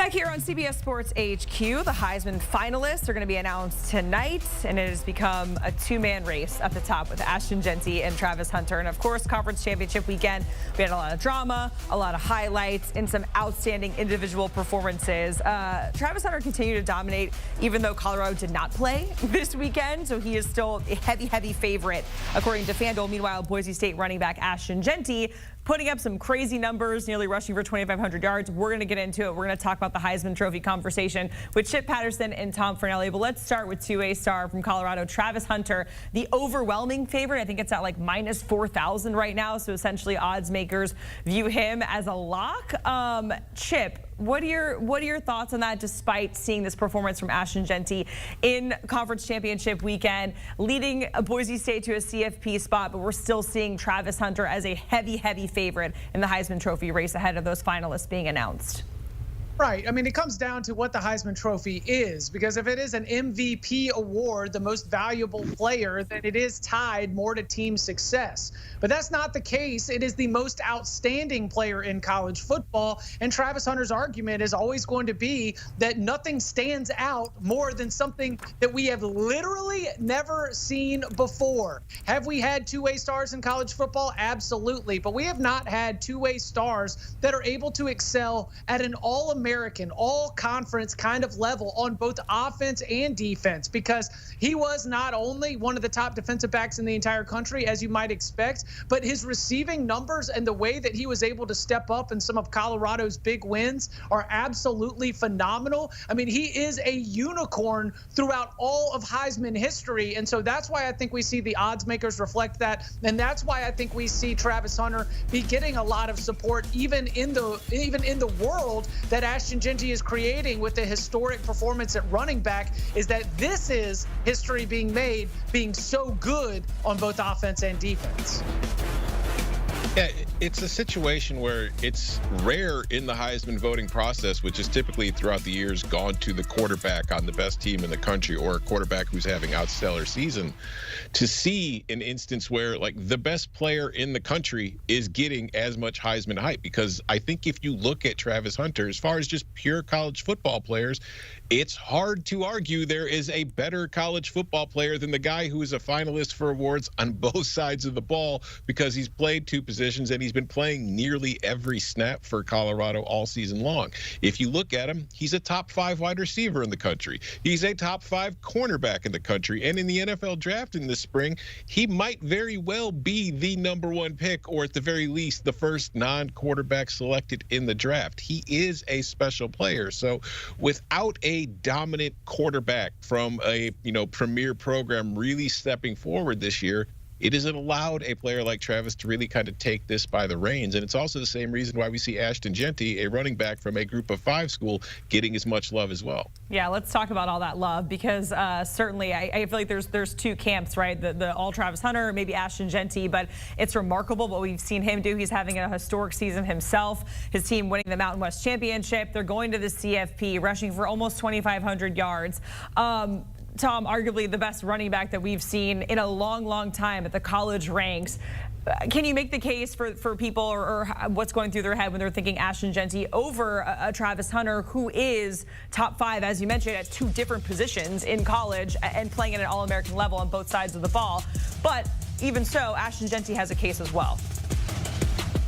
Back here on CBS Sports HQ, the Heisman finalists are going to be announced tonight, and it has become a two-man race up the top with Ashton Jeanty and Travis Hunter. And of course, conference championship weekend, we had a lot of drama, a lot of highlights, and some outstanding individual performances. Travis Hunter continued to dominate, even though Colorado did not play this weekend, so he is still a heavy favorite, according to FanDuel. Meanwhile, Boise State running back Ashton Jeanty putting up some crazy numbers, nearly rushing for 2,500 yards. We're going to get into it. We're going to talk about the Heisman Trophy conversation with Patterson and Tom Fornelli. But let's start with 2A star from Colorado, Travis Hunter, the overwhelming favorite. I think it's at like minus 4,000 right now. So essentially odds makers view him as a lock. Chip, what are your thoughts on that, despite seeing this performance from Ashton Jeanty in conference championship weekend, leading Boise State to a CFP spot, but we're still seeing Travis Hunter as a heavy favorite in the Heisman Trophy race ahead of those finalists being announced? Right. I mean, it comes down to what the Heisman Trophy is, because if it is an MVP award, the most valuable player, then it is tied more to team success. But that's not the case. It is the most outstanding player in college football. And Travis Hunter's argument is always going to be that nothing stands out more than something that we have literally never seen before. Have we had two-way stars in college football? Absolutely. But we have not had two-way stars that are able to excel at an all-American, all-conference kind of level on both offense and defense, because he was not only one of the top defensive backs in the entire country, as you might expect, but his receiving numbers and the way that he was able to step up in some of Colorado's big wins are absolutely phenomenal. I mean, he is a unicorn throughout all of Heisman history, and so that's why I think we see the odds makers reflect that, and that's why I think we see Travis Hunter be getting a lot of support even in the world that Ashton Jeanty is creating with the historic performance at running back, is that this is history being made, being so good on both offense and defense. Yeah, it's a situation where it's rare in the Heisman voting process, which is typically throughout the years gone to the quarterback on the best team in the country or a quarterback who's having outstellar season, to see an instance where like the best player in the country is getting as much Heisman hype. Because I think if you look at Travis Hunter, as far as just pure college football players, it's hard to argue there is a better college football player than the guy who is a finalist for awards on both sides of the ball, because he's played two positions and he's been playing nearly every snap for Colorado all season long. If you look at him, he's a top 5 wide receiver in the country. He's a top 5 cornerback in the country. And in the NFL draft in this spring, he might very well be the #1 pick, or at the very least, the first non-quarterback selected in the draft. He is a special player. So without a dominant quarterback from a premier program really stepping forward this year, it hasn't allowed a player like Travis to really kind of take this by the reins. And it's also the same reason why we see Ashton Jeanty, a running back from a group of 5 school, getting as much love as well. Yeah, let's talk about all that love, because certainly I feel like there's two camps, right? The all Travis Hunter, maybe Ashton Jeanty, but it's remarkable what we've seen him do. He's having a historic season himself. His team winning the Mountain West Championship. They're going to the CFP, rushing for almost 2,500 yards. Tom, arguably the best running back that we've seen in a long time at the college ranks. Can you make the case for people, or what's going through their head when they're thinking Ashton Jeanty over a Travis Hunter, who is top 5, as you mentioned, at 2 different positions in college and playing at an All-American level on both sides of the ball? But even so, Ashton Jeanty has a case as well.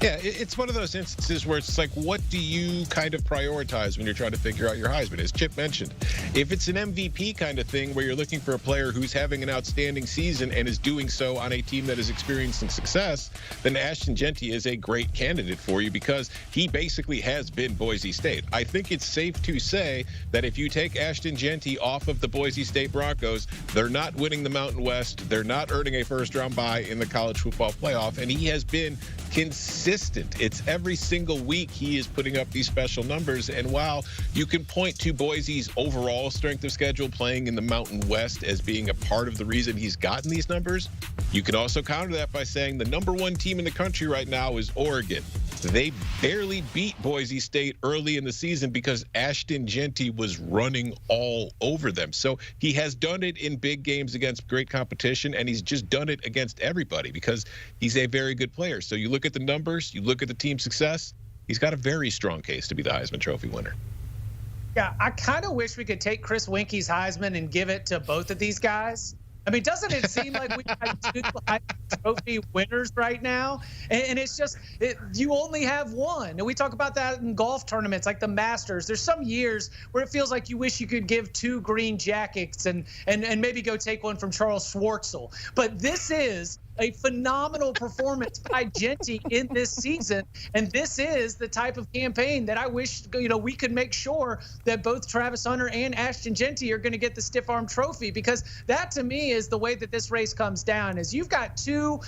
Yeah, it's one of those instances where it's like, what do you kind of prioritize when you're trying to figure out your Heisman? As Chip mentioned, if it's an MVP kind of thing where you're looking for a player who's having an outstanding season and is doing so on a team that is experiencing success, then Ashton Jeanty is a great candidate for you, because he basically has been Boise State. I think it's safe to say that if you take Ashton Jeanty off of the Boise State Broncos, they're not winning the Mountain West. They're not earning a first-round bye in the college football playoff, and he has been consistent. It's every single week he is putting up these special numbers. And while you can point to Boise's overall strength of schedule playing in the Mountain West as being a part of the reason he's gotten these numbers, you can also counter that by saying the #1 team in the country right now is Oregon. They barely beat Boise State early in the season because Ashton Jeanty was running all over them. So he has done it in big games against great competition, and he's just done it against everybody because he's a very good player. So you look at the numbers, you look at the team success, he's got a very strong case to be the Heisman Trophy winner. Yeah, I kind of wish we could take Chris Winke's Heisman and give it to both of these guys. I mean, doesn't it seem like we got two Heisman Trophy winners right now? And it's just, you only have one. And we talk about that in golf tournaments like the Masters. There's some years where it feels like you wish you could give two green jackets and maybe go take one from Charles Schwartzel. But this is a phenomenal performance by Jeanty in this season. And this is the type of campaign that I wish, we could make sure that both Travis Hunter and Ashton Jeanty are going to get the Stiff Arm Trophy, because that to me is the way that this race comes down. Is you've got two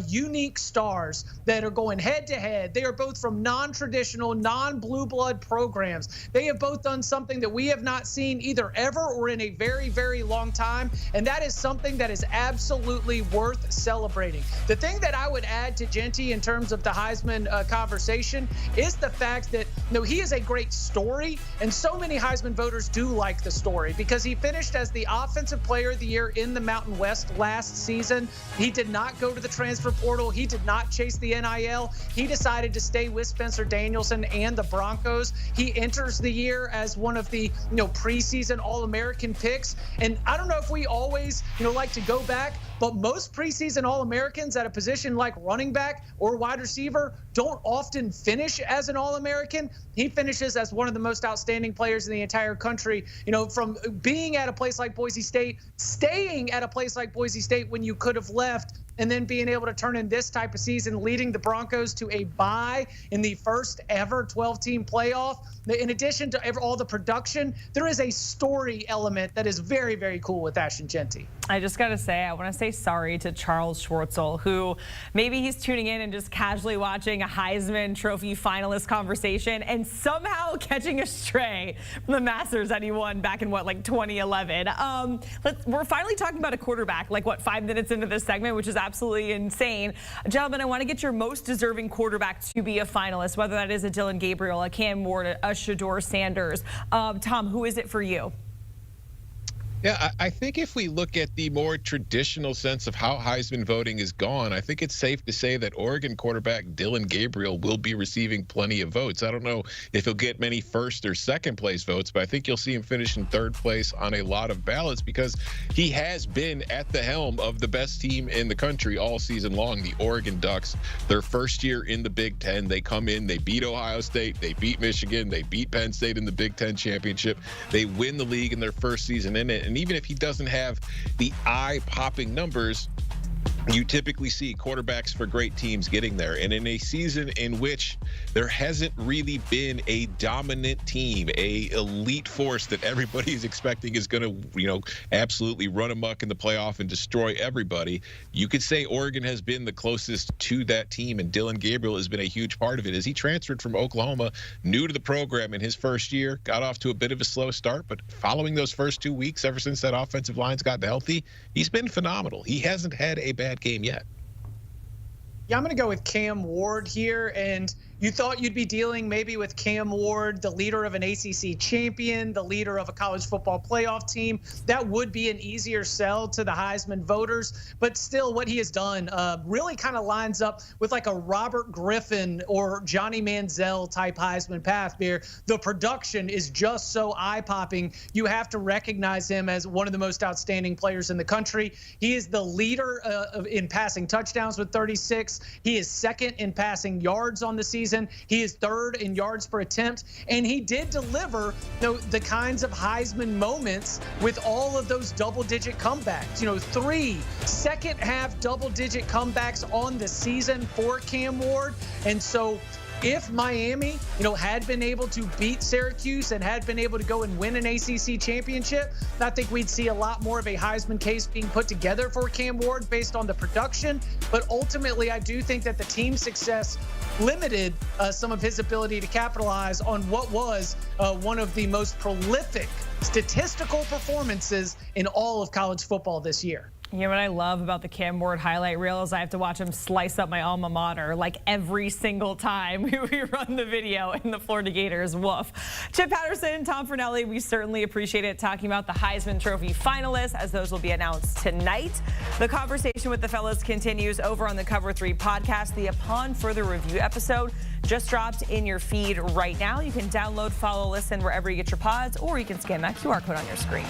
unique stars that are going head to head. They are both from non-traditional, non-blue blood programs. They have both done something that we have not seen either ever or in a very, very long time. And that is something that is absolutely worth celebrating. The thing that I would add to Jeanty in terms of the Heisman conversation is the fact that he is a great story, and so many Heisman voters do like the story because he finished as the Offensive Player of the Year in the Mountain West last season. He did not go to the transfer portal. He did not chase the NIL. He decided to stay with Spencer Danielson and the Broncos. He enters the year as one of the preseason All-American picks, and I don't know if we always like to go back, but most preseason All-Americans at a position like running back or wide receiver don't often finish as an All-American. He finishes as one of the most outstanding players in the entire country, from being at a place like Boise State, staying at a place like Boise State when you could have left, and then being able to turn in this type of season, leading the Broncos to a bye in the first ever 12-team playoff. In addition to all the production, there is a story element that is very, very cool with Ashton Jeanty. I just got to say, I want to say sorry to Charles Schwartzel, who maybe he's tuning in and just casually watching a Heisman Trophy finalist conversation and somehow catching a stray from the Masters that he won back in, 2011. We're finally talking about a quarterback, 5 minutes into this segment, which is absolutely insane. Gentlemen, I want to get your most deserving quarterback to be a finalist, whether that is a Dillon Gabriel, a Cam Ward, a Shedeur Sanders. Tom, who is it for you? Yeah, I think if we look at the more traditional sense of how Heisman voting is gone, I think it's safe to say that Oregon quarterback Dillon Gabriel will be receiving plenty of votes. I don't know if he'll get many first or second place votes, but I think you'll see him finish in third place on a lot of ballots because he has been at the helm of the best team in the country all season long, the Oregon Ducks. Their first year in the Big Ten, they come in, they beat Ohio State, they beat Michigan, they beat Penn State in the Big Ten championship. They win the league in their first season in it. And even if he doesn't have the eye-popping numbers, you typically see quarterbacks for great teams getting there. And in a season in which there hasn't really been a dominant team, a elite force that everybody is expecting is going to, absolutely run amok in the playoff and destroy everybody, you could say Oregon has been the closest to that team, and Dillon Gabriel has been a huge part of it. As he transferred from Oklahoma, new to the program in his first year, got off to a bit of a slow start, but following those first 2 weeks, ever since that offensive line's gotten healthy, he's been phenomenal. He hasn't had a bad game yet. Yeah, I'm going to go with Cam Ward here. And you thought you'd be dealing maybe with Cam Ward, the leader of an ACC champion, the leader of a college football playoff team. That would be an easier sell to the Heisman voters. But still, what he has done really kind of lines up with like a Robert Griffin or Johnny Manziel type Heisman path here. The production is just so eye-popping. You have to recognize him as one of the most outstanding players in the country. He is the leader in passing touchdowns with 36. He is second in passing yards on the season. He is third in yards per attempt, and he did deliver the kinds of Heisman moments with all of those double-digit comebacks. 3 second-half double-digit comebacks on the season for Cam Ward. And so if Miami, had been able to beat Syracuse and had been able to go and win an ACC championship, I think we'd see a lot more of a Heisman case being put together for Cam Ward based on the production. But ultimately, I do think that the team success limited some of his ability to capitalize on what was one of the most prolific statistical performances in all of college football this year. You know what I love about the Cam Ward highlight reel is I have to watch him slice up my alma mater like every single time we run the video in the Florida Gators. Woof. Chip Patterson and Tom Fornelli, we certainly appreciate it talking about the Heisman Trophy finalists as those will be announced tonight. The conversation with the fellas continues over on the Cover 3 podcast. The Upon Further Review episode just dropped in your feed right now. You can download, follow, listen wherever you get your pods, or you can scan that QR code on your screen.